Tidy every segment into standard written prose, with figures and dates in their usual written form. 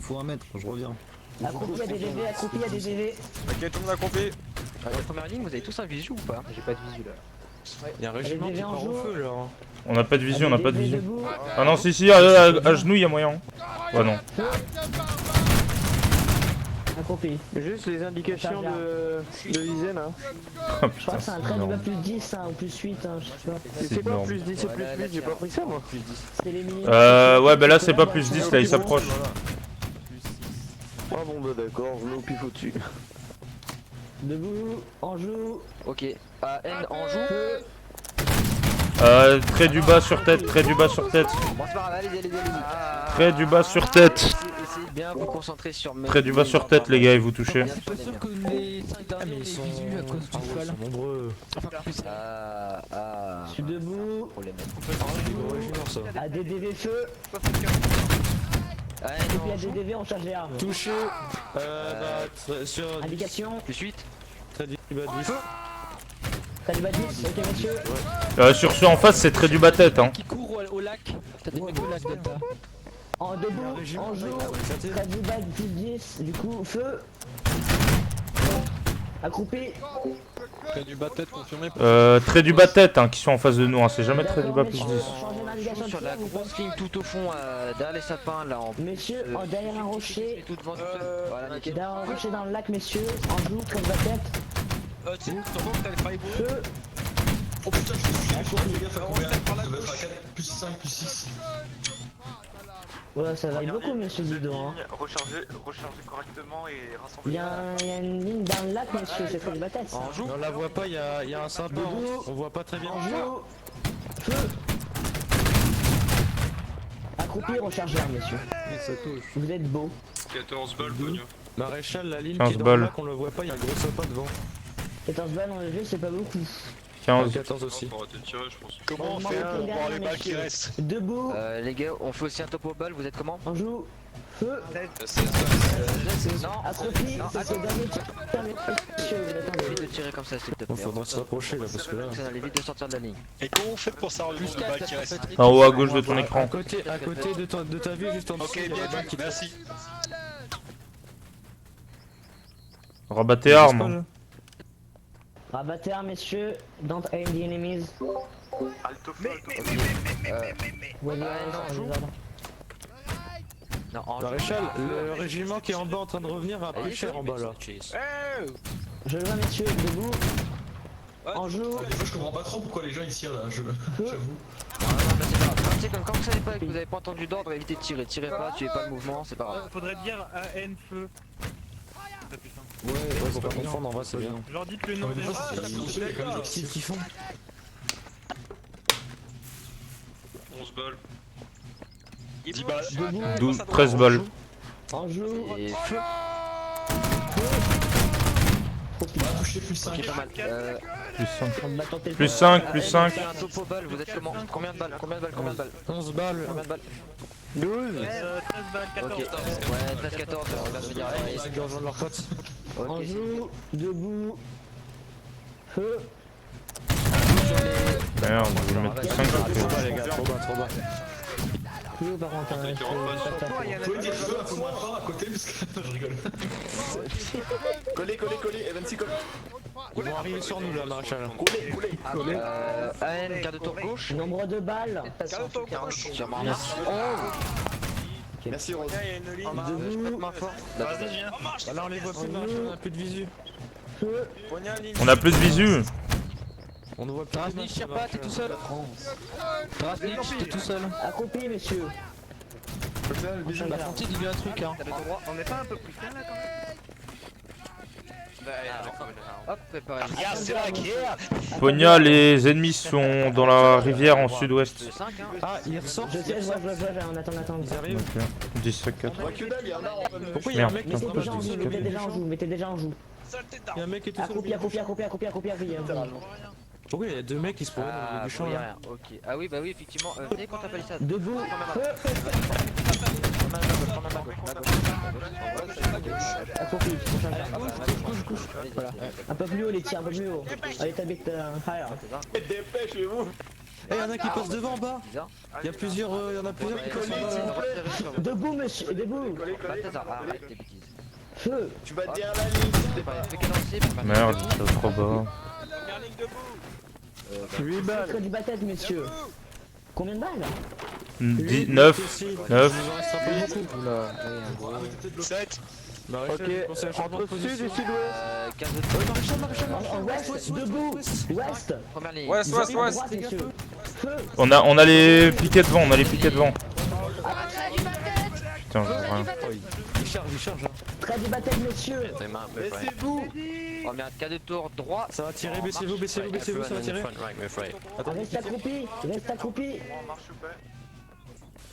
faut 1 mètre, je reviens. Accroupi à des DV, accroupi à des DV. Ok, tout le monde a compris. La première ligne, vous avez tous un visu ou pas? J'ai pas de visu là. Y'a un régiment qui part au feu là. On n'a pas de visu, on n'a pas de visu. Debout. Ah non, si, à genoux, il y a moyen. Ouais, non. Accroupi. Juste les indications de viser là. Je crois que c'est un trait du bas plus 10 hein, ou plus 8, hein, je sais pas. C'est quoi énorme. plus 10 et plus 8? J'ai pas pris ça moi. C'est les minimums. Ouais, bah là, c'est pas plus 10, là, il s'approche. Ah bon bah d'accord, je mets au pif au-dessus. Debout, en joue. Ok. N en joue. Trait du bas sur tête, trait du bas sur tête. Bon, c'est pas grave, allez. Trait du bas sur tête. Essayez de bien vous concentrer sur mes. Trait du bas sur tête, les gars, et vous touchez. Je suis pas sûr que Les 5 derniers, les visus à cause du cheval. Ils sont nombreux. Je suis debout. Problème. À des DV feu. Allez, Accroupi non, à des DV, on charge les armes. Touché. Sur Indication. plus 8. très du bas de 10. Trait du bas 10, ok messieurs. Sur ceux en face, c'est trait du bas tête, hein. Qui court au lac. T'as des mecs au lac, Delta. En debout, en joue. Trait du bas plus 10, du coup, feu. Accroupi. Près du bas tête confirmé. Trait du bas tête, hein, qui sont en face de nous, hein. C'est jamais trait du bas plus 10. Changez d'indication Sur de la tir, vous grosse ligne tout au fond, derrière les sapins là en. Messieurs, derrière un rocher. Tout devant tout seul. Voilà, nickel. Derrière un rocher dans le lac, messieurs. En joue, trait de bas tête. C'est sur quoi t'as les fireballs? Feu. Oh putain, je suis fais gaffe à combien. Ça doit être à 4, plus 5, plus 6. Ouais, ça va beaucoup, monsieur Guido. Hein. Recharger correctement et rassembler. Il y a une ligne dans le lac, monsieur, c'est trait de bas tête. En joue. On la voit pas, il y a un sapin. On voit pas très bien. En joue. Feu. Accroupi, recharge l'arme, messieurs. Ça touche. Vous êtes beau. 14 balles, pognon. Maréchal, la ligne 15 qui est dans balles. le lac, on le voit pas, il y a un gros sapin devant. 14 balles en EV, c'est pas beaucoup. 15. 14 aussi. Pour arrêter de tirer, je pense. Comment on Vraiment, fait le pour voir les dernier, balles qui messieurs. restent? Debout. Les gars, on fait aussi un topo balle, vous êtes comment? En joue. Feu. Non, Accroupi, non, c'est ce attends. dernier tir. Monsieur, vous attendez. Évite de tirer comme ça s'il te plaît. Bon, faudra se rapprocher là parce que là. Ça allait vite de sortir de la ligne. Et comment on fait pour savoir le nombre de balles qui restent? En haut à gauche de ton À écran. côté de ta vue, juste en dessous. Ok, il y a bien des balles vu, qui merci. Rabattez armes. Rabattez armes, messieurs. Don't aim the enemies. Alto feu, alto feu. Voyez, non, on joue. les ordre. Non, en Maréchal, le régiment qui est en bas en train de revenir va plus cher en bas là. Je le vois, messieurs, debout. En joue. Des fois, je comprends pas trop pourquoi les gens ils tirent là, j'avoue. C'est comme quand vous savez pas que vous avez pas entendu d'ordre, évitez de tirer. Tirez pas, tuez pas le mouvement, c'est pas grave. Faudrait dire AN feu. Ouais, faut pas confondre en vrai, c'est bien. Genre dites le nom Des des fois, c'est il y a quand même des styles qui font. 11 balles. 10 balles. Debout. 12, 13 balles. En joue. Et feu. On va toucher plus 5. Ok, pas mal. Plus 5. On va tenter le Plus feu. 5, plus 5. Un topo balle, vous êtes comment? Combien de balles? 11 balles. Combien de balles? 12. 13 balles, 14. Ok, ouais, 13-14, on va se dire. Ils essaient de rejoindre leurs potes. En Ok, joue. Debout. Feu. Merde, je vais mettre plus 5. Trop bas les gars, trop bas. Plus haut, par contre. Hein, qui rentre pas sur pas Vous pouvez dire feu un peu moins fort à côté parce que je rigole. Collez, Evan, colle. Ils vont arriver sur nous là, Maréchal. AN, quart de tour gauche. Nombre de balles. Sûrement. Merci, Rose. Debout. Main forte. Vas-y, viens. Là on les voit plus, Maréchal, on a plus de visu. Feu. On a plus de visu. On ne voit plus. Trasnich, tire pas, t'es tout seul. Trasnich, t'es tout seul. Accroupi, messieurs. La frontière, dis-lui un truc, hein. On n'est pas un peu plus fin là quand même? Hop, préparez. Ah, c'est la guerre. Pogna, les ennemis sont dans la rivière en sud-ouest. 5, hein. Ah, il ressort. Je sais, je vois, on attend. Ils arrivent. 10 à 4. Pourquoi il y a un Merde, mec qui Mettez se déjà en rapproche joue, de mettez déjà en joue, mettez déjà en joue. Il y a un mec qui est tout seul. Accroupi. Pourquoi il y a deux mecs qui se promènent au milieu Ah, du champ bon, y a là? rien. Ok. Ah oui, bah oui, effectivement. Venez contre la palissade. Debout. Feu. Accroupi. Voilà. Un peu plus haut les tirs, un peu plus haut. Allez, t'habites higher. Dépêchez-vous. Eh, y'en a qui passent devant en bas. Bizarre. Y'en a plusieurs qui passent en bas. Debout, monsieur, debout. Balthazar, arrête tes bêtises. Feu. Tu vas te dire la ligne. Fais qu'un lancer pour faire- Merde, c'est trop bas. 8 balles. Feu du batette, messieurs. Combien de balles? 10, 9, 9. Il en restera pas beaucoup. Oula, là, il y a un gros. 7. Maréchal, Ok, je pensais à un changement de entre sud et position. sud-ouest. 15 de En ouest, debout. Ouest. première ligne. Ouest, Ils ouest, arrivent à ouest. droite, messieurs. Feu. On a les piquets devant, on a les piquets devant. Putain, je vois rien. Il charge. Hein. Trait du batette, messieurs. Laissez-vous. On met un cas de tour droit. Ça va tirer, baissez-vous, ça va tirer. Reste accroupi. Reste accroupi.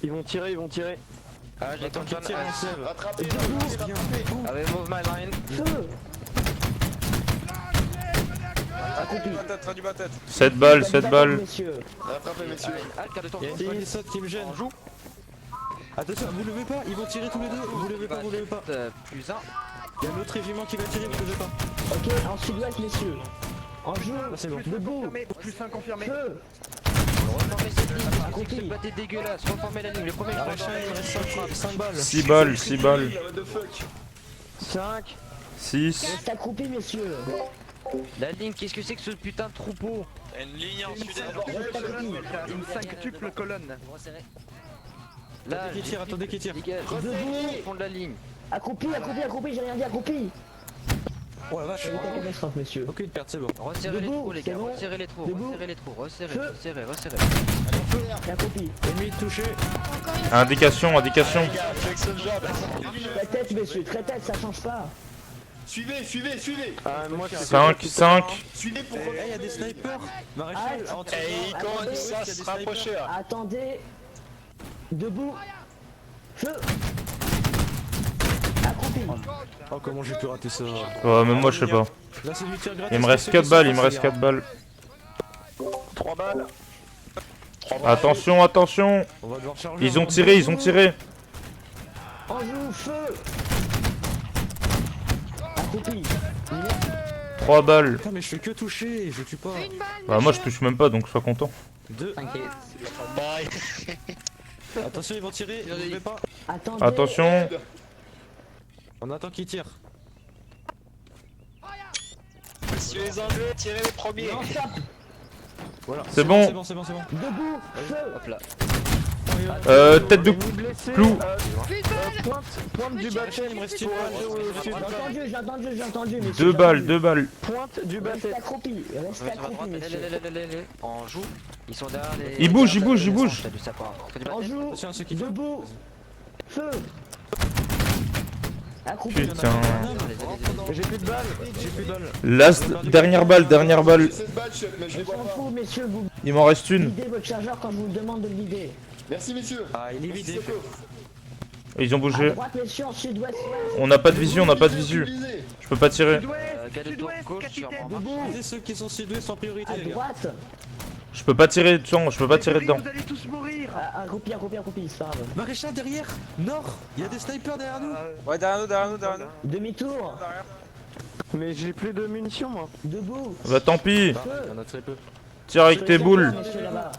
Ils vont tirer. Ah, j'ai Attends qu'il contrôle. tire, on sève. Rattrapez-vous. Avec move my line. Feu. Accroupi. Tête, du bas tête. 7 balles, 7 balles. Messieurs. Rattrapez, messieurs. Ah, le cas de tour. Il y a une palissade qui me gêne. Attention, vous levez pas, ils vont tirer tous les deux. Vous levez pas. Plus 1. Il y a un autre régiment qui va tirer, vous levez pas. Ok, en sud-ouest, messieurs. En joue. c'est bon. Debout. Plus 1 confirmé. Feu. Reformez cette ligne. C'est que ce pâté dégueulasse. Reformez la ligne. Le premier Maréchal, il me reste 5 balles. 6 balles, 6 balles. What the fuck. 5. 6. Reste accroupi, messieurs. La ligne, qu'est-ce que c'est que ce putain de troupeau? Une ligne en sud-est. Reste accroupi. Une 5tuple colonne. Là, Attendez qu'il tire. dégage. Debout. Fond de la ligne. Accroupi, j'ai rien dit, accroupi. Oh la vache. C'est une catastrophe, messieurs. Aucune perte, c'est bon. Resserrez les Debout, trous, les c'est gars. bon. Resserrez les trous. Debout. Resserrez les trous. Resserrez, Feu. resserrez, resserrez. Accroupi. Ennemi touché. Indication, indication. Très tête, messieurs, très tête, ça change pas. Suivez. Ah, moi, c'est 5, 5. Suivez pour Eh, il y a des snipers. Maréchal, Arrête. en dessous. Et il commence à se rapprocher là. Attendez. Debout. Feu. Accroupi. Oh, comment j'ai pu rater ça? Ouais, même moi, je sais pas. Là, c'est du tir gratis. Il me reste 4 balles, il me reste 4 balles. 3 balles. Attention, attention. On va devoir charger. Ils ont tiré, ils ont tiré. En joue, feu. Accroupi. 3 balles. Putain, mais je fais que toucher, je tue pas. Bah, moi, je touche même pas, donc sois content. 2. Bye. Attention, ils vont tirer, ne levez pas. Attendez. Attention. On attend qu'ils tirent. Monsieur les Anglais, tirez les premiers. Non, stop. Voilà. C'est bon. C'est bon. Debout. Feu. Hop là. Tête de clou. Pointe du battel, Il me reste une J'ai entendu, messieurs. 2 balles, 2 balles. Pointe du Reste battel. accroupi, reste On va sur la accroupi, droite. messieurs. On joue. Ils sont derrière les. Ils bougent, ils bougent, ils bougent. T'as du sapin. Fais du En battle. joue. Attention à ceux qui Debout. Feu. Accroupi. Putain. J'ai plus de balles. Last, dernière balle, dernière balle. cette balle, chef, mais je les On vois s'en pas. fout, messieurs, vous Il m'en reste une. videz votre chargeur quand je vous demande de le vider. Merci, messieurs. Ah, il est vidé. Ils ont À bougé. droite, messieurs, en sud-ouest. On n'a pas de visu, on n'a pas de visu. Je peux pas tirer. Cas de tour gauche sur en marche. Debout. Visez ceux qui sont sud-ouest en priorité, À les gars. droite. Je peux pas tirer dedans, je peux pas tirer dedans. Vous allez tous mourir. Accroupi, c'est pas grave. Maréchal derrière. Nord. Il y a des snipers derrière nous. Ouais, derrière nous. Demi-tour. Mais j'ai plus de munitions, moi. Debout. Bah tant pis. Il y en a très peu. Tire avec tes boules. Messieurs, là-bas.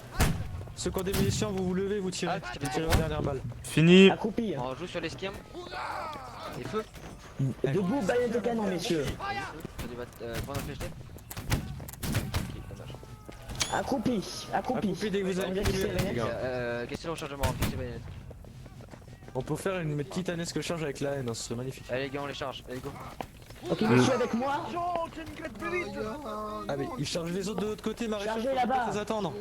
Ceux qui ont des munitions, vous vous levez, vous tirez. Ah, Vous tirez aux dernières balles. Fini. Accroupi. On joue sur l'esquive. Et feu. Debout, balayette de canon, messieurs. Fais du point d'infléchité. Accroupi. Accroupi dès que vous On avez vient tué, d'essayer, les gars. Question au chargement. Fixez baïonnette. On peut faire une petite anesque charge avec la haine, ce serait magnifique. Allez les gars, on les charge. Allez go. Ok, messieurs, avec moi. Ah mais ils chargent les autres de l'autre côté, Maréchal. Chargez faut là-bas. pas les attendre.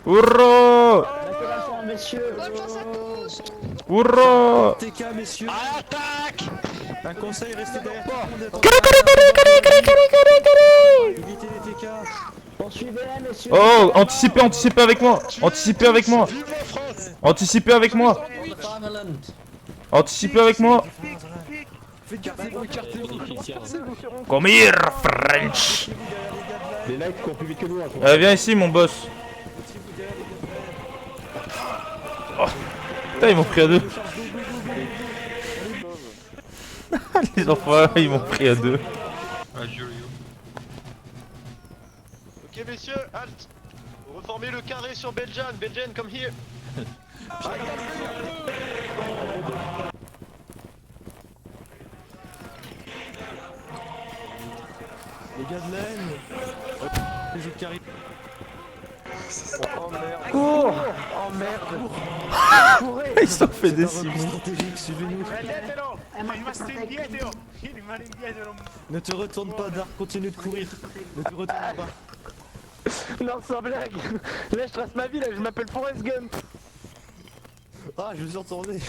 Hurrah. Battez la forme, messieurs. Hurrah. TK, messieurs. Attaque. Un conseil, restez derrière tout le monde. Évitez les TK. Poursuivez-la, messieurs. Oh, anticipez, anticipez avec moi. Anticipez avec moi. Anticipez avec moi. Anticipez avec moi. Come here, French. Les lights courent plus vite que nous. Viens ici, mon boss. Oh. Putain, ils m'ont pris à 2. Les enfants, ils m'ont pris à 2. Ok, messieurs, halte. Reformez le carré sur Beljan. Beljan, come here. Les gars de la haine. Les jeux de carry. Oh merde. Cours. Oh merde. Courez. Ils sont fait des cibles. Stratégique, suivez-nous. Ne te retourne pas, Dark, continue de courir. Ne te retourne pas. Non, sans blague. Là, je trace ma vie, là, je m'appelle Forrest Gump. Ah, je me suis retourné.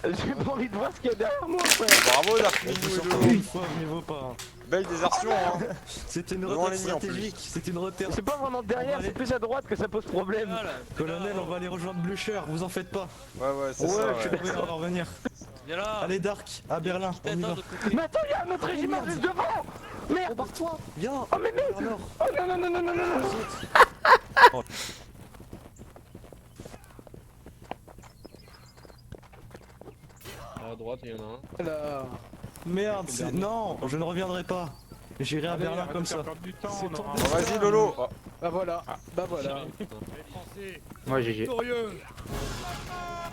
J'ai pas envie de voir ce qu'il y a derrière moi, frère. Bravo, Dark Je me suis Minou. retourné une fois, mieux vaut pas. Belle désertion, hein. C'était une Devant retraite l'ennemi, en plus. stratégique. C'était une retraite. C'est pas vraiment derrière, c'est plus à droite que ça pose problème. Colonel, on va aller rejoindre Blucher, vous en faites pas. Ouais, c'est Ouais, ça. je suis d'accord, on va revenir. Allez, Dark, à Berlin, on y va. Mais attends, il y a un autre régiment juste devant. Merde. Barre-toi, viens. Oh mais merde. Alors. Oh non, non, non, non, non, non, non. À droite, il y en a un. Merde, non, je ne reviendrai pas. J'irai à Berlin comme ça. Bon, vas-y, Lolo. Oh. Bah voilà, bah voilà. Moi GG.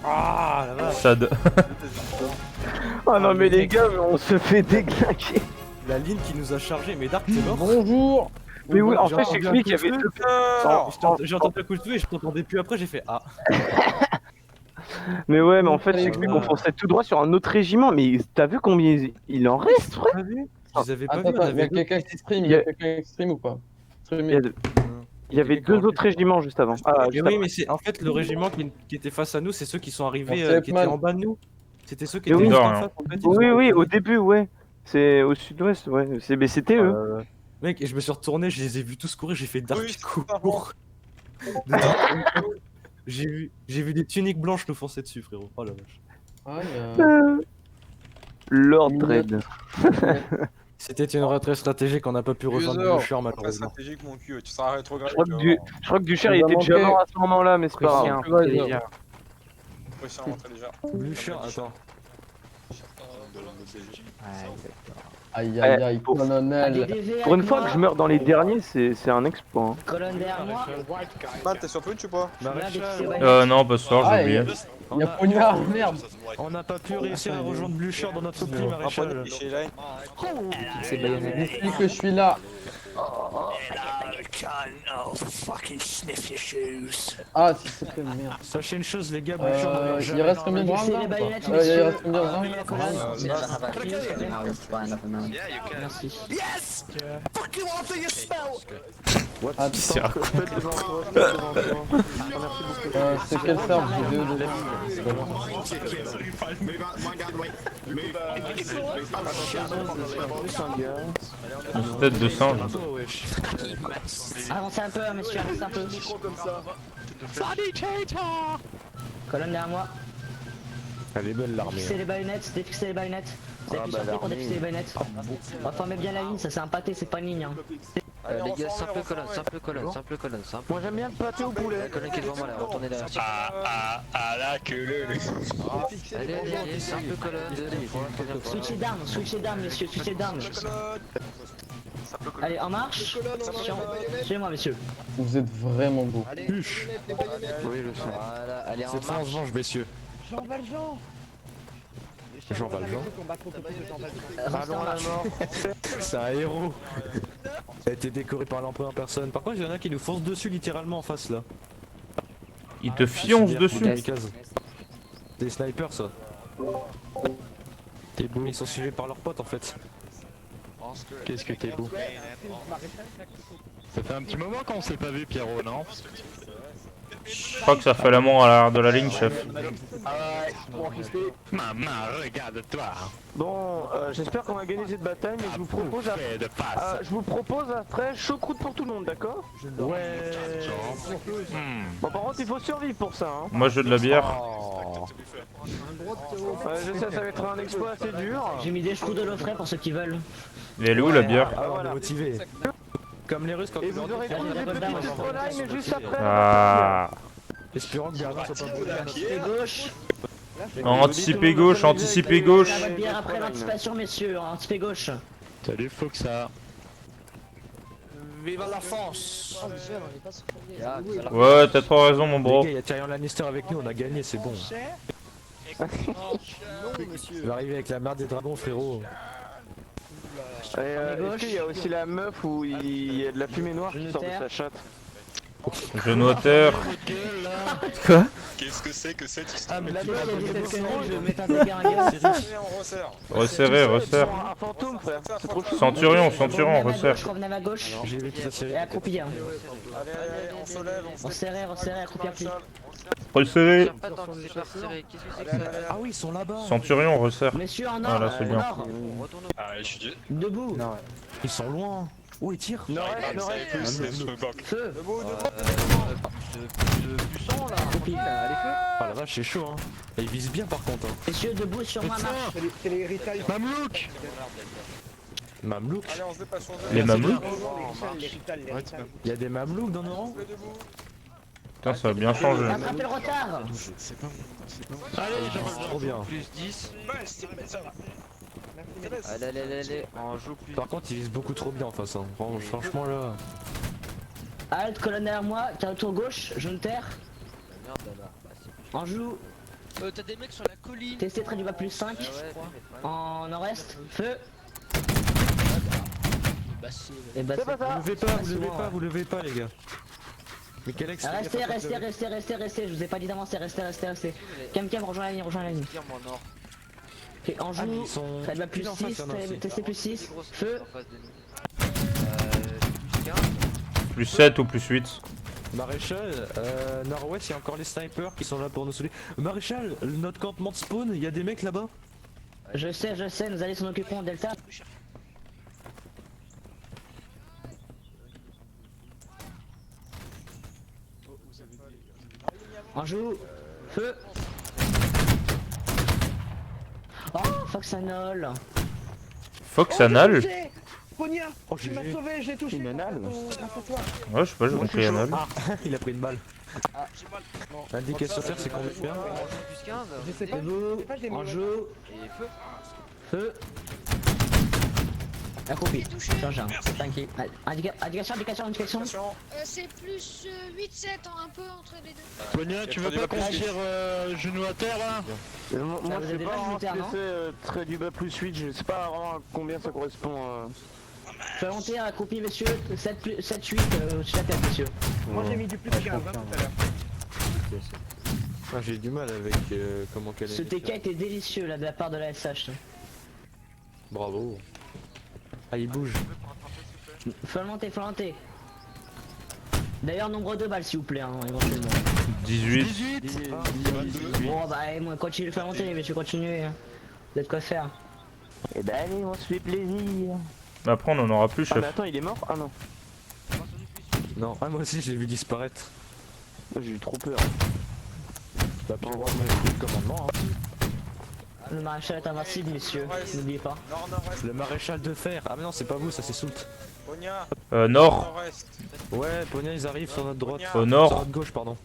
Ah la vache. Sad. Oh non mais les gars, mais on se fait déglinguer. La ligne qui nous a chargé, mais Dark, t'es mort. Bonjour. Mais oui, en fait, J'entends j'explique qu'il y avait bien deux. J'ai entendu un coup de feu et je t'entendais plus après, j'ai fait ah. Mais ouais, mais en fait, j'explique qu'on fonçait tout droit sur un autre régiment. Mais t'as vu combien il en reste, frère? Pas vu. Je les avais pas Attends, vus, on attends, il y a avait deux. quelqu'un qui stream, Il y a- quelqu'un qui stream ou pas? Il y avait deux autres régiments juste avant. Ah, Mais juste oui, avant. mais c'est en fait le régiment qui était face à nous, c'est ceux qui sont arrivés, On qui étaient mal. en bas de nous. C'était ceux qui Mais étaient oui. juste en Non, face. En fait, ils Oui, ont- oui, au début, ouais. C'est au sud-ouest, ouais. Mais c'était eux. Mec, et je me suis retourné, je les ai vus tous courir, j'ai fait Dark Oui, c'est court. J'ai vu des tuniques blanches nous foncer dessus, frérot. Oh la vache. Ah, il y a... Lord Une Dread. C'était une retraite stratégique, on n'a pas pu rejoindre User. Blucher Très malheureusement. stratégique, mon cul. Tu seras rétrograde. Je crois que Ducher il Ça va était déjà manquer. mort à ce moment-là, mais c'est pas grave. Tu vas, déjà. Pression à rentrer déjà. Blucher, attends. Aïe aïe aïe, pour- colonel. Pour une fois que je meurs dans les derniers, c'est un exploit. Hein. Colonne derrière moi. Man, t'es sur Twitch ou pas? Maréchal, Non, pas ce soir, Ah, j'ai oublié. Il y a Poignard, merde. on n'a pas pu réussir à rejoindre Blucher dans notre pli, Maréchal. Chez Line. C'est baïonné. Dis que je suis là. Ah, si c'est que merde. Sachez une chose, les gars, Blucher Il reste combien de rounds là? les baïonnettes, Il messieurs. reste combien de rounds? Merci. Qu'est-ce qu'il raconte? C'est quel serve? J'ai deux. Une tête de singe. Avancez un peu, messieurs, avancez un peu. Colonne derrière moi. Elle est belle l'armée. Défixez les baïonnettes, défixez les baïonnettes. Vous êtes plus surpris pour défixer les baïonnettes. Reformez bien la ligne, ça c'est un pâté, c'est pas une ligne. Hein. Les gars, simple colonne, simple colonne, simple colonne, simple. Moi j'aime bien le pâté au poulet. La colonne qui est devant moi là, retournez derrière. La queue. Allez, allez, simple colonne, deuxième fois, troisième fois. Switchez d'armes, messieurs, switchez d'armes. Allez, en marche. Attention. Suivez-moi, messieurs. Vous êtes vraiment beaux. Oui, je sais. Voilà, allez en Cette fois on marche. se venge, messieurs. Jean Valjean. Restez en marche. C'est un héros. Il a été décoré par l'empereur en personne. Par contre, il y en a qui nous foncent dessus littéralement en face là. Il te fionce C'est dessus. Des snipers ça. T'es beau. Ils sont suivis par leurs potes en fait. Qu'est-ce que t'es beau. Ça fait un petit moment qu'on s'est pas vu, Pierrot, non? Je crois que ça fait l'amour à l'arrière de la ligne, chef. Maman, regarde-toi. Bon, j'espère qu'on va gagner cette bataille, mais je vous propose après choucroute pour tout le monde, d'accord? Ouais. Bon, par contre, il faut survivre pour ça. Hein. Moi, je veux de la bière. Je sais, ça va être un exploit assez dur. J'ai mis des chevaux de l'eau frais pour ceux qui veulent. Elle est où la bière? Ah, on est motivé. Comme les Russes quand Et ils vous leur aurez disent tous des petites online juste après. Ah. espérant que Berlin soit pas brûlé à notre Anticipez gauche. Anticipez gauche, anticipez gauche. Ça va bien après l'anticipation, messieurs. Anticipez gauche. Salut, Foxa. Viva la France! Ouais, t'as trop raison, mon bro. Les gars, y'a Tyrion Lannister avec nous, on a gagné, c'est bon. Il va arriver avec la merde des dragons, frérot. Est-ce qu'il y a aussi la meuf où il y a de la fumée noire qui sort de sa chatte? Genou à terre. Quoi? Qu'est-ce que c'est que cette histoire? Je mets un dégât, un gars. Resserrez, resserre. Un fantôme, frère. C'est trop chaud. Centurion, centurion, resserre. Revenez à ma gauche. J'ai vu toute la série. Et accroupi. Hein. Allez, on se lève, on se Resserrez, resserrez, accroupi, accroupi. Resserrez. Tire pas tant que c'est pas serré. Qu'est-ce que c'est que ça? Ah oui, ils sont là-bas. Centurion, resserre. Messieurs, en or. Ah, là, c'est bien. En or. On retourne au. Ah, je suis Debout. Ils sont loin. Oh, ils tirent. Feu. De puissant là. Allez, feu. Ah la vache, c'est chaud, hein. Et ils visent bien par contre. Hein. Messieurs, debout sur moi, marche. Mamelouk. Mamelouk. Allez, on se dépêche, on se Les mamelouks? Il y a des mamelouks dans nos rangs. Putain, ça a bien changé. Attrapez le retard. Trop bien. Plus 10. Allez, on joue plus. Par contre, ils visent beaucoup trop bien en face. Hein. Franchement, là. Halte, colonne derrière moi. T'as autour gauche, jaune terre. Merde là. En joue. T'as des mecs sur la colline. Testé trait du bas plus 5. En nord-est. Feu. Et bah, C'est pas ça. Vous levez pas, les gars. Mais quel ex. Restez. Je vous ai pas dit d'avancer. Restez. Cam, rejoins la ligne, Tire mon or. Et en joue. Ils sont. Trait du bas plus 6. Testé plus 6. Feu. En face de nous. Plus 15. Plus 7 ou plus 8. Maréchal, nord-ouest, il y a encore les snipers qui sont là pour nous sauver. Maréchal, notre campement de spawn, il y a des mecs là-bas. Je sais, nous allons s'en occuper en delta. En joue. Feu. Oh, Foxanol. Foxanal? Pogna. Oh, j'ai vu. sauvé, je l'ai touché. Une anale. Ouais, je sais pas, j'ai compris anal. Ah, il a pris une balle. L'indication terre, c'est combien? Plus 15. Je sais pas. Debout. En joue. Et feu. Feu. Accroupi. Change un. T'inquiète. Indication. C'est plus 8-7 un peu entre les deux. Pogna, tu veux pas qu'on tire genou à terre là? Moi, vous je avez sais des pas balles vraiment militaires, ce que non c'est trait du bas plus 8, je sais pas vraiment à combien ça correspond. Volontaire, accroupi, messieurs. 7-8 sur la tête, messieurs. Moi j'ai mis du plus 15 tout à l'heure. Ah, j'ai du mal avec comment qu'elle est. Ce TK était délicieux là de la part de la SH. Bravo. Ah, il bouge. Faut monter. D'ailleurs, nombre de balles s'il vous plaît, hein, éventuellement. 18. Bon bah, moi, continuez, faut monter, messieurs, continuez. Hein. Vous avez de quoi faire. Eh ben allez, on se fait plaisir. Mais après, on en aura plus, Ah mais chef. attends, il est mort? Ah non. Non, ah, moi aussi, je l'ai vu disparaître. J'ai eu trop peur. Bah, pour voir le commandement. Hein. Le maréchal est invincible, messieurs, n'oubliez pas. Le maréchal de fer. Ah, mais non, c'est pas vous, ça c'est Soult. Pogna, Nord. nord-est. Ouais, Pogna, ils arrivent sur notre droite. Au Sur nord. notre gauche, pardon.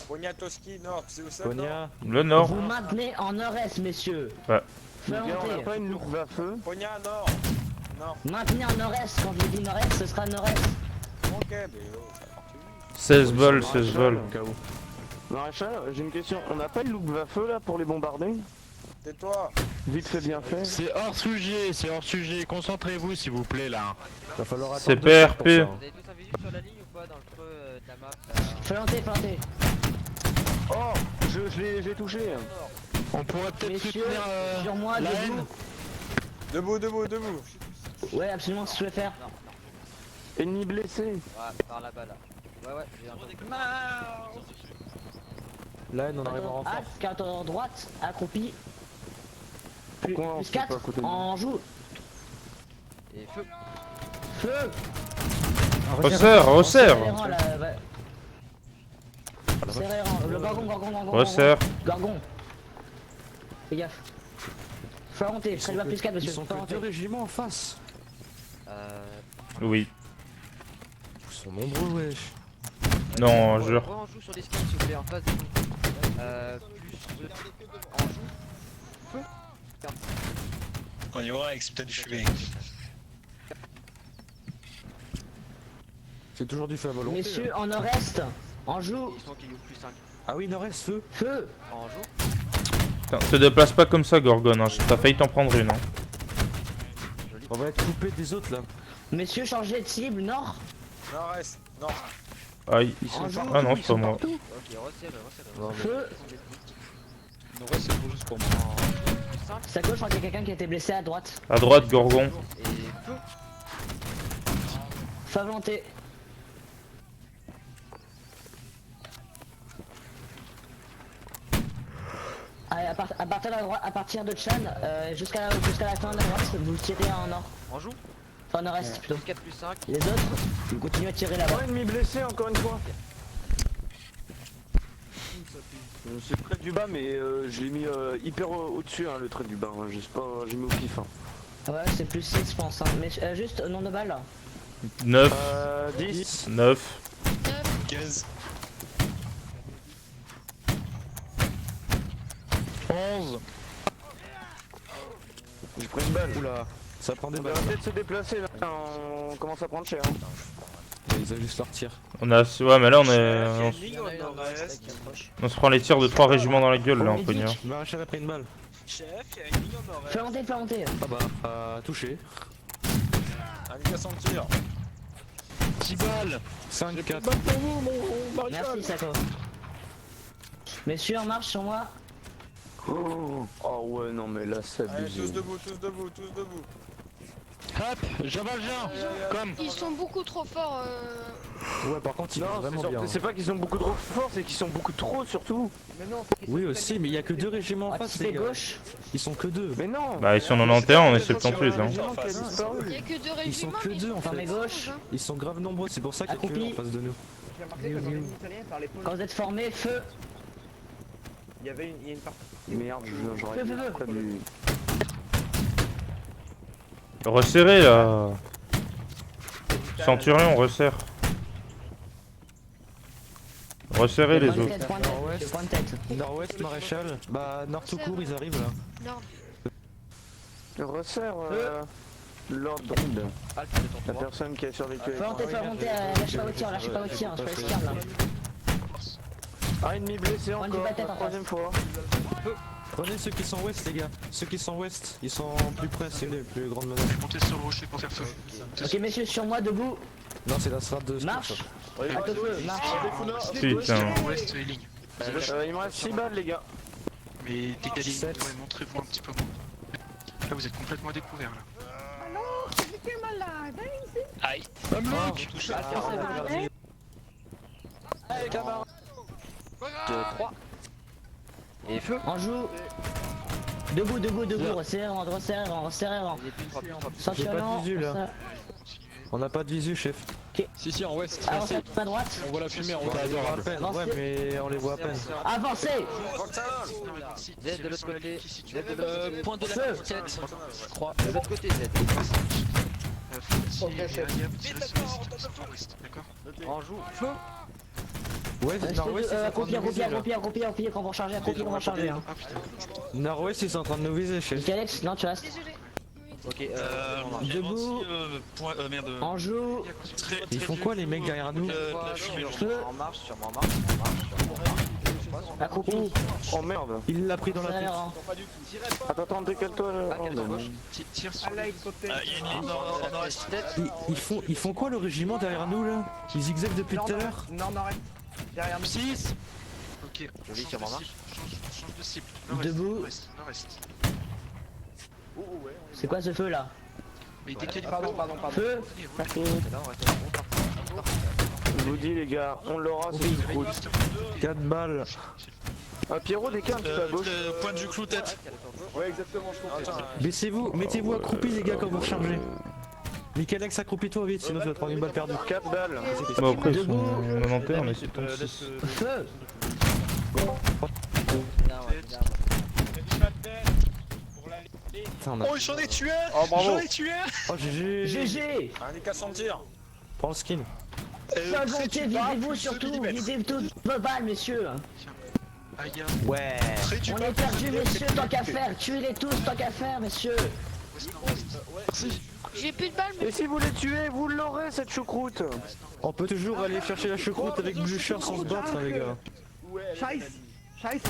Pogna Toski, nord, c'est où ça? nord Pogna. Le nord. Vous maintenez en nord-est, messieurs. Ouais. On a Volonté. pas une loupe à feu. Pogna, nord. Nord. Maintenez en nord-est, quand je vous dis nord-est, ce sera nord-est. Ok, mais oh, ça partit où? 16 balles, 16 balles. Au cas où. Maréchal, j'ai une question. On n'a pas une loupe à feu là pour les bombarder? Tais-toi. Vite fait, bien fait. C'est hors sujet, concentrez-vous s'il vous plaît là. Va falloir attendre. C'est 2 heures pour PRP. ça. Vous avez tous un visu sur la ligne ou pas dans le creux de la map là? Volonté. Oh, je l'ai touché. On pourrait peut-être Messieurs, soutenir sur moi, la debout. Debout. Ouais, absolument, ce que je vais faire. Ennemi blessé. Ouais, par là-bas là. Ouais, j'ai un Là, on arrive en renfort. Halte, carte en droite, accroupi. Plus Pourquoi on se fait pas à 4, côté de nous en joue. Et feu. Feu. Resserre. Serrez les rangs, là, ouais. Serrez les rangs. Le gorgon. Resserre. Gorgon. Fais gaffe. Volonté, très bas plus 4, Ils monsieur. sont que 2 régiments en face. Oui. Ils sont nombreux, wesh. Non, jure. On joue sur l'escalier s'il vous plaît, en face de nous. Plus 2. En joue. Feu. On y aura avec peut-être du fumet. C'est toujours du feu à volonté. Messieurs, là. en nord-est, en joue, Ils sont qui plus 5 Ah oui, nord-est, feu. feu. en joue. Putain, te déplace pas comme ça, Gorgon, hein. T'as failli t'en prendre une. Hein. On va être coupé des autres là. Messieurs, changez de cible, nord. Nord-est. Nord. Aïe. En joue, Ah non, c'est pas moi. Ok, resserrez. Feu. Nord-est, c'est bon juste pour moi. C'est à gauche, je crois qu'il y a quelqu'un qui a été blessé à droite. À droite, Gorgon. Et feu. Feu à volonté. Allez, à partir de la droite, à partir de Chan, jusqu'à la fin de la droite, vous tirez en nord. En joue. Enfin, nord-est plutôt. 4 plus 5. Les autres, vous continuez à tirer là-bas. Un ennemi blessé encore une fois. C'est près du bas mais je l'ai mis hyper au-dessus hein, le trait du bas, hein. J'ai mis au pif. Hein. Ouais, c'est plus 6 je pense. Hein. Mais juste nombre de balles. 9, 10. 9. 15. 11. J'ai pris une balle. Oula, ça prend des On balles. va peut-être se déplacer là, on commence à prendre cher. Hein. Ils ajustent leur tir. On a. Ouais, mais là, on se prend les tirs de 3 régiments dans la gueule, là, en poignard. Maréchal a pris une balle. Chef, il y a une ligne au nord-est. Fais monter. Ah bah, touché. Indication de tir. 10 balles. 5, 4. Merci, Sako. Messieurs, en marche sur moi. Oh ouais non mais là c'est Allez, abusé. tous debout, tous debout, tous debout. Hop, j'avale comme. Ils sont beaucoup trop forts. Ouais, par contre, il est Non, vraiment c'est bien. c'est pas qu'ils ont beaucoup trop fort, c'est qu'ils sont beaucoup trop surtout. Oui, aussi, mais il y a que 2 régiments en face. Activez les gars. gauche. Ils sont que 2. Mais non. Bah, ils sont 91, on est 78, hein. Régiment qui a Il disparu. y a que 2 Ils sont régiments. que mais ils 2 sont en Fermez fait. gauche. Ils sont grave nombreux, c'est pour ça qu'il y a que Accroupi. eux en face de nous. Quand vous êtes formés, feu. Merde, j'aurais Feu, feu, feu. pas dû. Resserrez, là. Centurion, resserre. Resserrez les autres. Point de tête. Nord-ouest, maréchal. Bah, nord tout court, ils arrivent là. Nord. Resserre Lord Brinde. La personne qui a survécu. Fais monter, lâchez pas votre tir, lâchez pas votre tir, je fais le tir là. Un ennemi blessé Point de encore, tête la en troisième fois. Prenez ceux qui sont ouest, les gars. Ceux qui sont ouest, ils sont plus près, c'est les plus grandes menaces. Montez sur le rocher pour faire feu. Ok, messieurs, sur moi, debout. Non, c'est la strat de. Marche. Halte au feu, marche. Putain. Ouest et ligne. Il me reste 6 balles les gars. Mais décalez, ouais, montrez-vous un petit peu moins. Là, vous êtes complètement à découvert là. Aïe. Allez camarades. 3. Et feu. On joue. Debout, resserrez, resserrez. J'ai pas de visu là. On n'a pas de visu, chef. Si, en ouest. Avancez à droite. On voit la fumée en On haut. les voit à peine, ouais, mais on les voit à peine. Avancez. Z de l'autre côté. Z de l'autre côté. Point de Feu. la tête, je crois. De l'autre côté, Z. D'accord. En joue. Feu. Ouais, nord-ouest, ils sont en train de nous viser là. Accroupis, quand vous rechargez, accroupis, on va recharger. Hein. Ah putain. Nord-ouest, ils sont en train de nous viser, chef. Alex, non, tu restes. Désolé. Ok, Debout. On joue. Ils font quoi, les mecs derrière nous? Feu. En marche, sûrement en marche. Accroupi. Oh merde. Il l'a pris dans la tête. Attends, décale-toi là. Oh, non. Tire sur le... Il y a une ligne nord-est. Ils font quoi le régiment derrière nous là? Ils zigzagent depuis tout à l'heure? Non, arrête. Derrière nous. 6. Ok. Joli, Change sûrement de marche. cible, change de cible. Debout. Nord-est. C'est quoi ce feu là? Mais décalez. Pardon. Feu. Là, on reste Je vous dis les gars, on l'aura sur cette route. 4 balles. Pierrot, décale un petit peu à gauche. Point de vue clou tête. Ouais, exactement, je comprends. Baissez-vous, mettez-vous accroupis les gars quand vous rechargez. Michaelex, accroupis-toi vite, sinon tu vas te prendre une balle perdue. 4 balles. Bah, après, ils sont 91, mais c'est ton 6. Feu. Putain, on a... Oh, j'en ai tué un. Oh, bravo. J'en ai tué un. Oh GG. GG. Indication de tir. Prends le skin. Volonté, visez-vous surtout, visez toutes vos balles, messieurs. Aïe. Ouais. On est perdu, messieurs, tant qu'à faire. Tuez-les tous, tant qu'à faire, messieurs. J'ai plus de balles, mais Et si vous les tuez, vous l'aurez cette choucroute. On peut toujours aller chercher la choucroute avec Blucher sans se battre, hein, les gars. Scheiße. Allez,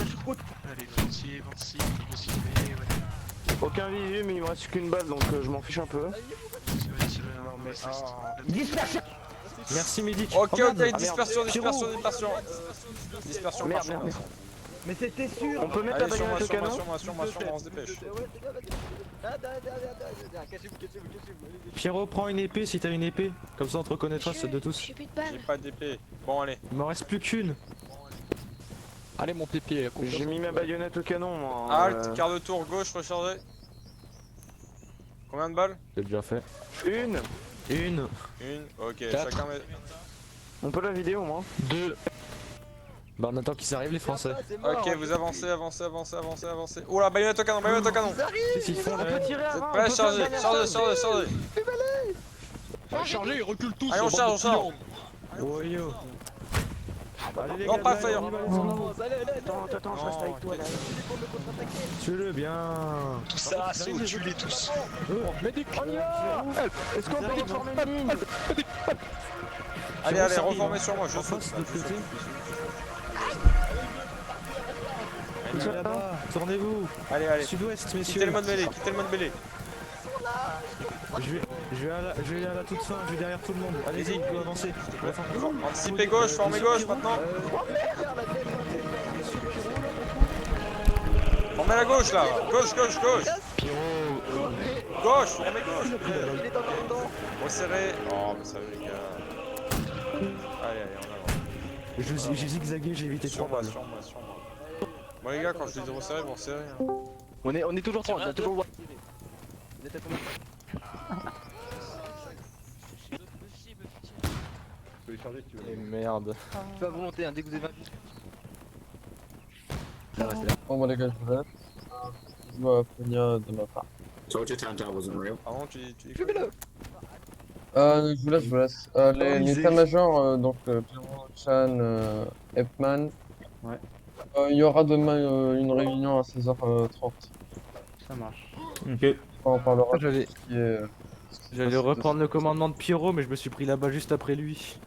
26, 26, ouais. Aucun visu, mais il me reste qu'une balle donc je m'en fiche un peu. Dispersion. Merci Midi. Ok, Oh, merde. ok, dispersion, dispersion, dispersion. Dispersion, Merde, marche. merde. Mais c'était sûr. On peut mettre la Allez, sur moi, bagnole au sur moi, canon. sur moi, sur moi, on se dépêche. Cachez-vous. Pierrot, prends une épée si t'as une épée. Comme ça on te reconnaîtra, c'est de tous. j'ai plus de balles. J'ai pas d'épée. Bon, allez. Il m'en reste plus qu'une. Allez, mon pipi. J'ai mis ma baïonnette au canon, moi. Halt, quart de tour, gauche, rechargé. Combien de balles? C'est déjà fait. Une. Une. Une, ok, Quatre. chacun met. On peut la vidéo, moi. 2. Bah on attend qu'ils arrivent les Français. Ok, vous avancez, avancez, avancez, avancez, avancez. Oh la baïonnette au canon, baïonnette au canon. Qu'est-ce qu'ils font On là peut tirer Vous êtes avant. prêts? on peut faire Chargez, une dernière chargez, phase. chargez, chargez. Chargez, ils reculent tous. Allez, on charge, on charge. Oh yo. Allez les Non, gars, pas là, fire. on y va, les enfants. Attends, je reste avec toi là. Tuez-le bien. Tout ça, c'est tue-les tous. On y va. Est-ce qu'on peut reformer une ligne? Allez, Sur allez, le reformez sur moi, je En saute. face, de l'autre côté. Allez là-bas, tournez-vous. Allez, allez. Sud-ouest, Quittez messieurs. le mode mêlée, quittez le mode mêlée. Je vais à la toute fin, je vais derrière tout le monde. Allez-y, vous avancez. Anticipez gauche, formez gauche maintenant. Formez la gauche là. Gauche, gauche, gauche. Gauche, formez gauche. Resserrez. Oh, mais ça les gars. Allez, allez, on avance. J'ai zigzagué, j'ai évité Sur 3 moi, balles. sur moi, sur moi. Bon les gars, quand je dis de resserrer, vous resserrez. Hein. On est toujours 30, on a toujours le droit. Merde. Tu vas vous monter, hein, dès que vous avez 20 Bon, bah les gars, je vous laisse. Je vois Fonia de ma part. Pardon, tu dis Fumez-le. Je vous laisse. L'état-major, donc Pierrot, Chan, Epman. Ouais. Il y aura demain une réunion à 16h30. Ça marche. Ok. On en parlera. J'allais qui est, reprendre le commandement de Pierrot, mais je me suis pris là-bas juste après lui.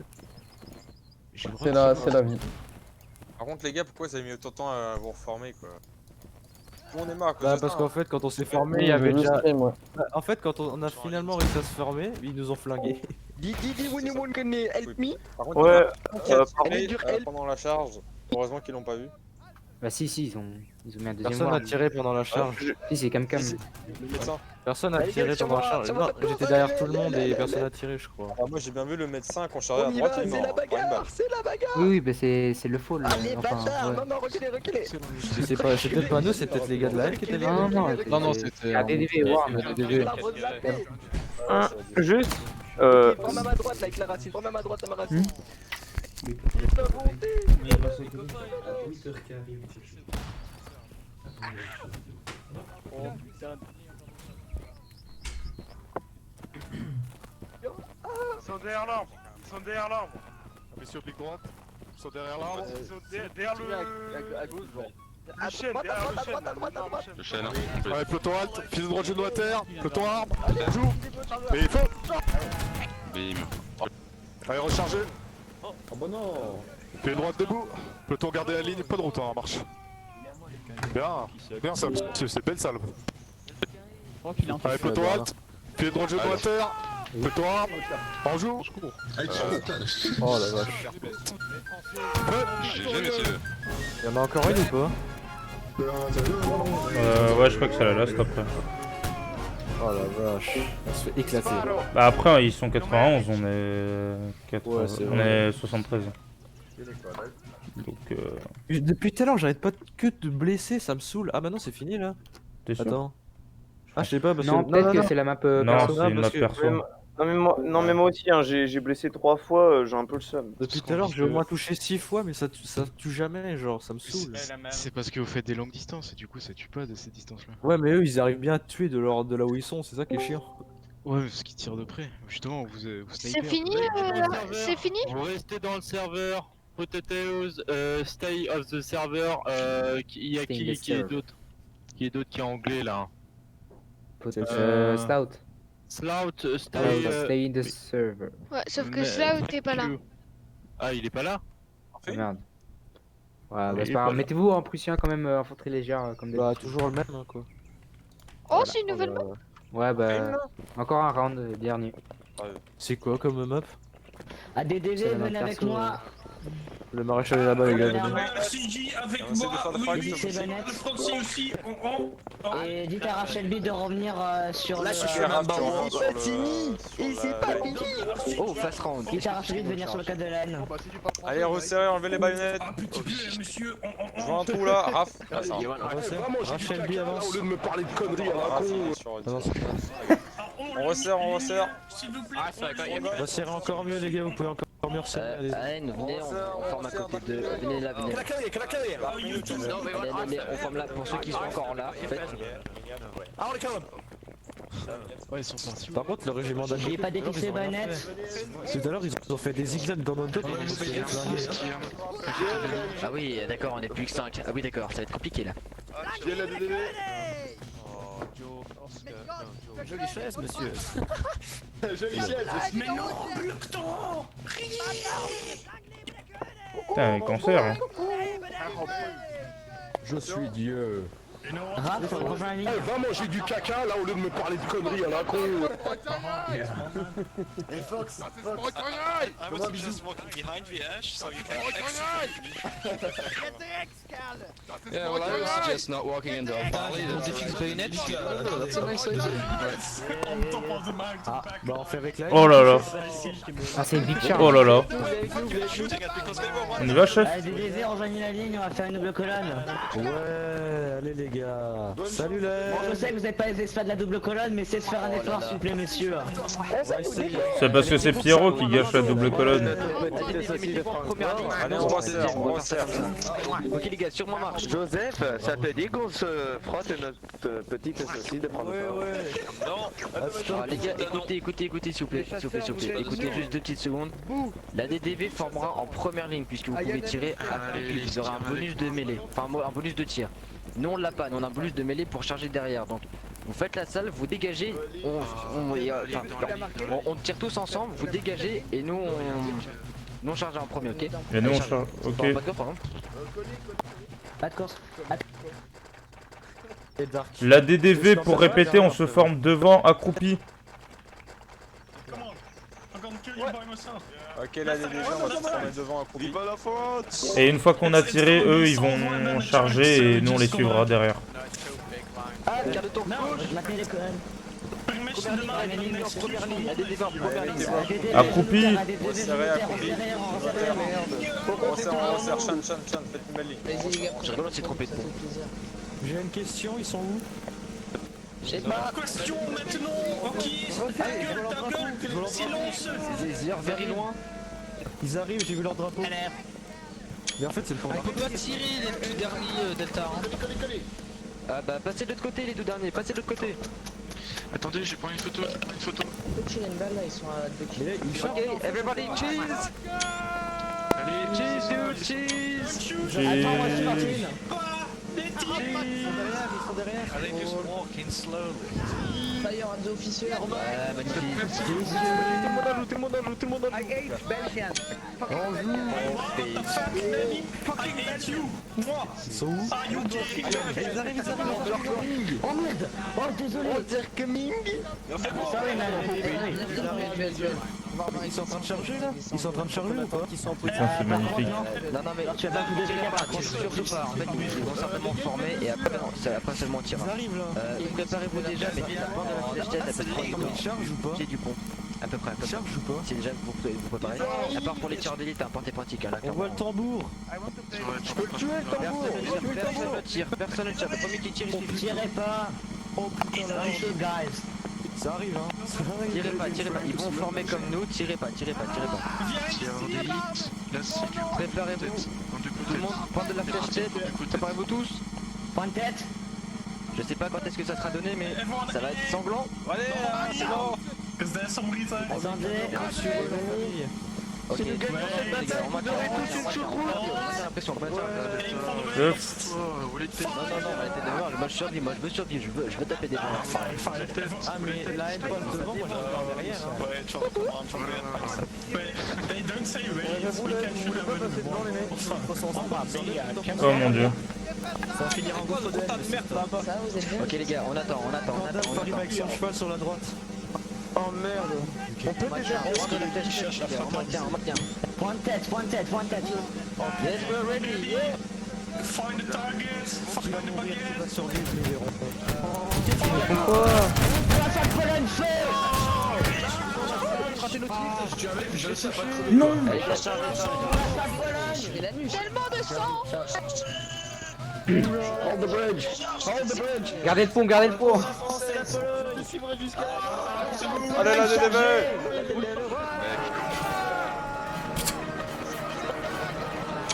c'est la vie. Par contre les gars, pourquoi vous avez mis autant de temps à vous reformer quoi? On est marre à cause Bah de parce ça, qu'en hein. fait quand on s'est formé, Oui, il y avait je le déjà... stream, ouais. En fait quand on a finalement réussi à se former, ils nous ont flingués. Dis, anyone can help me? Par contre, Ouais, il y a par tiré, contre- pendant la charge. Heureusement qu'ils l'ont pas vu. Bah si, ils ont mis un deuxième Personne n'a ward. tiré pendant la charge. Si, c'est Cam-Cam. Le médecin. Personne n'a Allez, tiré gars, sur pendant la moi, charge. sur moi, Non, faites-le, j'étais derrière allez, tout le monde allez, et allez, personne n'a tiré je crois. Ah, moi j'ai bien vu le médecin qu'on chargeait à On y droite, va, il est c'est mort. la Par une balle. bagarre, c'est la bagarre. Oui, bah c'est le faux. Allez, bâtard. ouais. Non, reculez. C'est peut-être pas nous, c'est peut-être les gars de la L qui étaient là. Non, c'était. un DDV, Ward. L'arbre de la paix. Juste. Prends à ma droite là avec la racine, prends à ma droite à ma racine. La volonté. Ils sont derrière l'arbre. Ils sont derrière l'arbre. Messieurs, clic droite. Ils sont derrière l'arbre. Ils sont derrière le. À gauche, genre. Le chêne, derrière le chêne. À droite. Le chêne. Allez, peloton halte. Pied droit, genou à terre. Peloton arbre. Joue. Mais il faut. Bim. Allez, rechargez. Oh bah non. Pied droite debout. Peloton garder la ligne. Pas de route, hein, marche. Bien. Bien, ça, c'est belle salve. Allez, peloton halte. Pied droit, genou à terre. Peloton arbre. En joue. Oh la vache. GG, messieurs. Y'en a encore une ou pas? Ouais, je crois que c'est la last après. Oh la vache. On se fait éclater. Bah après, ils sont 91, on est 80, Ouais, c'est on vrai. est 73. Donc Depuis tout à l'heure, j'arrête pas que de blesser, ça me saoule. Ah bah non, c'est fini là. t'es sûr? Attends. Ah, je sais pas parce Non, que. peut-être que c'est la map Non, perso. c'est une map parce que perso. Non mais moi aussi, hein, j'ai blessé 3 fois, j'ai un peu le seum. Depuis tout à l'heure, j'ai au moins touché 6 fois, mais ça tue jamais, genre, ça me saoule. C'est parce que vous faites des longues distances et du coup ça tue pas de ces distances-là. Ouais, mais eux, ils arrivent bien à tuer de là où ils sont, c'est ça qui est chiant. Ouais, parce qu'ils tirent de près. Justement, vous C'est snipez. fini, c'est fini. Vous restez dans le serveur. Potatoes, stay of the server. Il y a Stay in the qui est server. d'autre? Qui est d'autre qui est anglais là? Stout. Stay in the server. Ouais, sauf que Slout t'es pas là. Ah, il est pas là? Oh, merde. Ouais, Il bah est c'est pas pas grave. là. Mettez-vous en prussien quand même, infanterie légère comme Bah, d'habitude. toujours le même, hein, quoi. Oh, c'est une nouvelle map. Ouais, bah. Encore un round dernier. C'est quoi comme map? ADDV, C'est la map venez avec perso, moi. Le maréchal est là-bas, les gars. CJ avec On essaie de moi, faire des oui, frags, oui, c'est Bayonet. le Francie aussi, Et dites à Rachel B de revenir sur Là, le. je suis Raph, tu reviens sur le... Et sur c'est la- pas fini. Oh, fast round. Dites à Rachel B de venir sur le cadre de l'âne. Allez, resserrez, enlevez les baïonnettes. Un petit peu, monsieur, Je vois un trou là, Raph. Ah, ça va. Rachel B avance. Au lieu de me parler de conneries à la Raph, con. il est sur- Avance. On resserre, on resserre. s'il vous plaît. Resserrez encore mieux les gars, vous pouvez encore mieux resserrer. allez. Venez, on forme à côté de. Venez là, venez là. Allez, on forme là pour ceux qui sont encore là. Faites. Ouais, ils sont partis. Par contre, le régiment J'ai d'Alger, pas défixé baïonnette. tout à l'heure, ils ont fait des zigzags dans notre dos. Ah oui, d'accord, on est plus que 5. Ah oui, d'accord, ça va être compliqué là. Viens la DDV. Jolie chaise, monsieur. Jolie chaise. Mais non, bloque-toi. Putain, un cancer. Hein. Je suis Dieu. Raph, rejoins la ligne. Eh, va manger du caca là au lieu de me parler de conneries à la con. Hey Fox, Fox. I was just walking behind the ash, so you can Yeah, well, I would suggest not walking into a valley. That's a nice idea. Ah, bah on fait avec la. Oh là là. Ah, c'est une big charge. Oh là là. shooting at because they were On y va, chef? ADDV, rejoignez la ligne, on va faire une double colonne. Ouais, allez les gars. Salut les. Bon, je sais que vous n'êtes pas les experts de la double colonne, mais essayez de faire un effort, s'il vous plaît, messieurs. C'est parce que c'est Pierrot qui gâche la double colonne. Allez, on resserre, on resserre. Ok les gars, sur moi marche. Joseph, ça te dit qu'on se frotte notre petite saucisse de prendre Alors, les gars, écoutez s'il vous plaît, écoutez juste 2 petites secondes. La DDV formera en première ligne puisque vous pouvez tirer à plus. Vous aurez un bonus de mêlée, enfin un bonus de tir. Nous on l'a pas, nous on a un bonus de mêlée pour charger derrière. Donc vous faites la salle, vous dégagez, on tire tous ensemble, vous dégagez et nous on charge en premier, ok? Et nous on Allez, charge. Ok. Pas de course, pardon. Pas de course. La DDV, pour répéter, on se forme devant, accroupi. Ok, là, les gens, on va se former devant un coup. Vive la faute. Et une fois qu'on a tiré, eux ils vont charger et nous on les suivra derrière. Ah, garde ton gauche. Maintenez les colonnes. Accroupi. Resserrez, accroupi. On resserre, Chan, faites une belle ligne. Je rigole, on s'est trompé de pont. J'ai une question, ils sont où? Question maintenant, ok. Silence. Very loin. Ils arrivent, j'ai vu leur drapeau. Mais en fait, c'est le fond. On doit tirer les tout derniers Delta. Ah bah passez de l'autre côté les deux derniers, passez de l'autre côté. Attendez, j'ai pas une photo, Ok, everybody cheese. Allez, Cheese dude, cheese. Attends, moi je suis Martine. Allez, just walking slowly. Fire on the officer. Ah magnifique. Tout le monde à l'eau. Ils sont où? Ils arrivent. Oh merde. Oh désolé. Sorry man. Ils sont en train de charger là? Ils sont en train de charger ou pas? Putain, c'est magnifique. Non mais Tu vas pas vous désolé par contre. surtout pas. En fait, ils vont certainement former et après après seulement tirer. Ils arrivent là. Préparez-vous déjà, mais en échelle à peu près Ils chargent ou pas? pied du pont. À peu près. Ils chargent ou pas? C'est déjà vous préparez. À part pour les tirs d'élite, un porté pratique. Là, On voit le tambour. Je peux le tuer le tambour. Personne ne tire, personne ne tire. Le premier qui tire, il suffit. Tirez pas. Oh putain, la vache. Shoot guys. Ça arrive hein. Ça arrive. Tirez pas. Ils vont former comme nous. Tirez pas. Tir d'élite, là c'est du Préparez-vous. en deux Tout côtés. le monde, pointe de la flèche tête. Préparez-vous tous. Point de tête. Je sais pas quand est-ce que ça sera donné, mais ça va être sanglant. Allez, c'est bon. Attendez. Ok, nous gagnons cette bataille, vous aurez tous une choucroute. j'ai l'impression, Non, non, non, arrêtez de voir, moi je survis, je veux taper des gens. Ah mais la haine passe devant, moi je regarde derrière. Hein. They don't say really, Vous we voulez can shoot pas passer devant les mecs. Oh mon dieu. Ça va finir en gouffre de haine, mais merde, ça va pas. Ok les gars, on attend. Faire du Mike sur le cheval sur la droite. Oh merde. On peut déjà On maintient. Point de tête. Yes, we're ready. Find the target, find the Qui va baguette. survivre, nous verrons. Non. Allez, la charge. Tellement de sang. Hold the bridge. Gardez le pont, gardez le pont. Allez la DDV.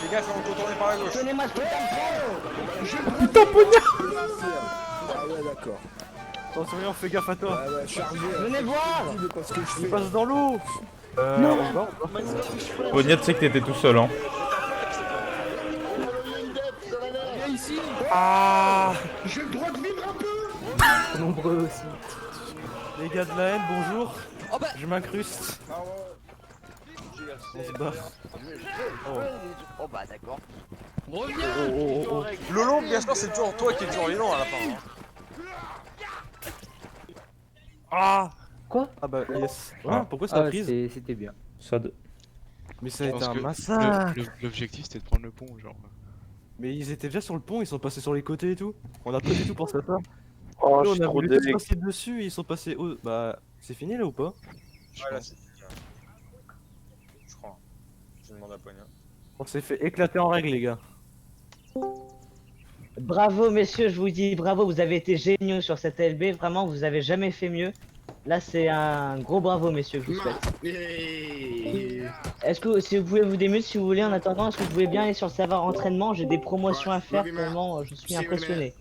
Les gars, faut tourner par la gauche. Donnez-moi ce putain de Putain, poignard. Ah ouais, d'accord. Attention, fais gaffe à toi. Ah ouais, chargé. Venez voir. Parce que je Il fais. passe dans l'eau. Non. on va. Poignard, tu sais que t'étais tout seul, hein. Ah. J'ai le droit de vivre un peu. Nombreux aussi. Les gars de la haine, bonjour. Je m'incruste. On se barre. Oh bah d'accord. Lolo, bien sûr, c'est toujours toi qui es toujours vivant à la fin. Hein. Ah. Quoi? Ah bah yes. Ah. Pourquoi ça a prise? C'était bien. Ça de... Mais ça a été Parce un que massacre. l'objectif c'était de prendre le pont, genre. Mais ils étaient déjà sur le pont, ils sont passés sur les côtés et tout. On a pas du tout pensé à ça. Oh, Nous, je suis on a trop voulu tous deg. passer dessus et ils sont passés au... Bah, c'est fini là ou pas? Ouais, là, c'est fini. Je crois. Je demande à Poignard. On s'est fait éclater en règle les gars. Bravo messieurs, je vous dis bravo, vous avez été géniaux sur cette LB, vraiment vous avez jamais fait mieux. Là c'est un gros bravo messieurs que je vous souhaite. Est-ce que si vous pouvez vous démute si vous voulez en attendant, est-ce que vous pouvez bien aller sur le serveur entraînement, j'ai des promotions à faire tellement je suis impressionné.